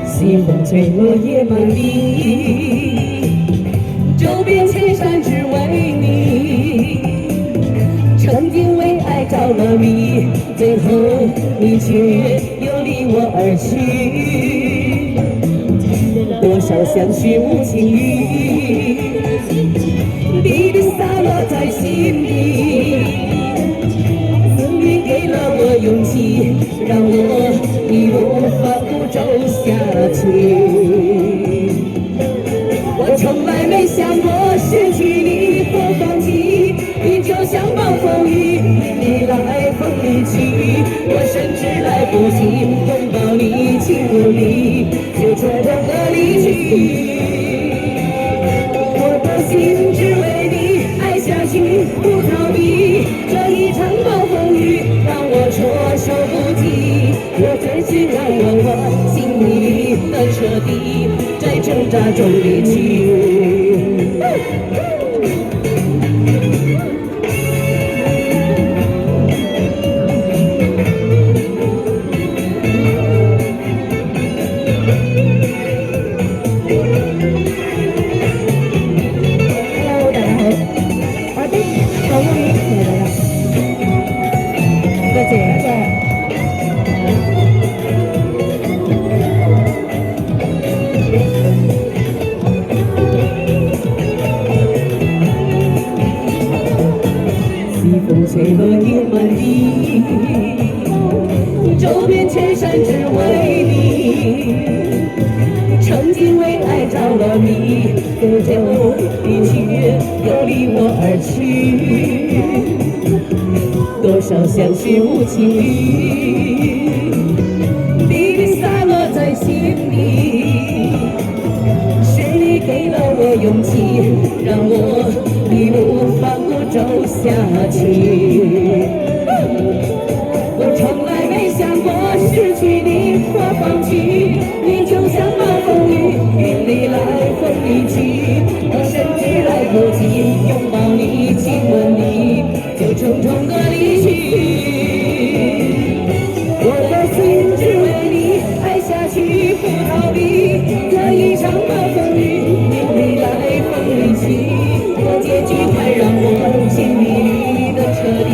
西风吹落叶满地，走遍千山只为你。曾经为爱着了迷，最后你却又离我而去。多少相许无情意，离别洒落在心底。思念给了我勇气，让我义无反顾走下去。我从来没想过失去你或放弃，你就像暴风雨，你来风里去。我甚至来不及拥抱你亲吻你，就匆匆的离去。我的心只为你爱下去，不逃避这一场暴风雨，让我措手不及。我真是让我心里的彻底，在挣扎中离去。风吹落叶满地，走遍千山只为你。曾经为爱着了迷，终究你却又离我而去。多少相许无情意，离别洒落在心里。是你给了我勇气，让我义无反顾走下去。我从来没想过失去你或放弃，你就像暴风雨，云里来风里去。我甚至来不及拥抱你亲吻你，就匆匆的离去。我的心只为你爱下去，不逃避这一场暴风雨，云里来风里去。这结局快让我心里的彻底，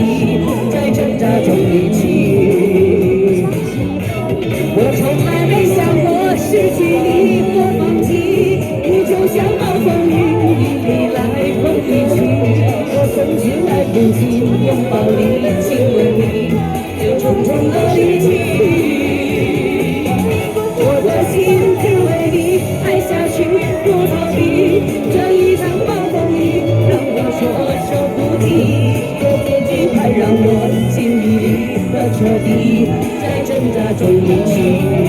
在挣扎中离去。我从来没想过失去你或放弃，你就像暴风雨，云里来风里去。我甚至来不及拥抱你亲吻你，就匆匆的离去。我的心只为你爱下去，不逃避这一场暴风雨，让我措手不及。这结局快让我心里的彻底，在挣扎中离去。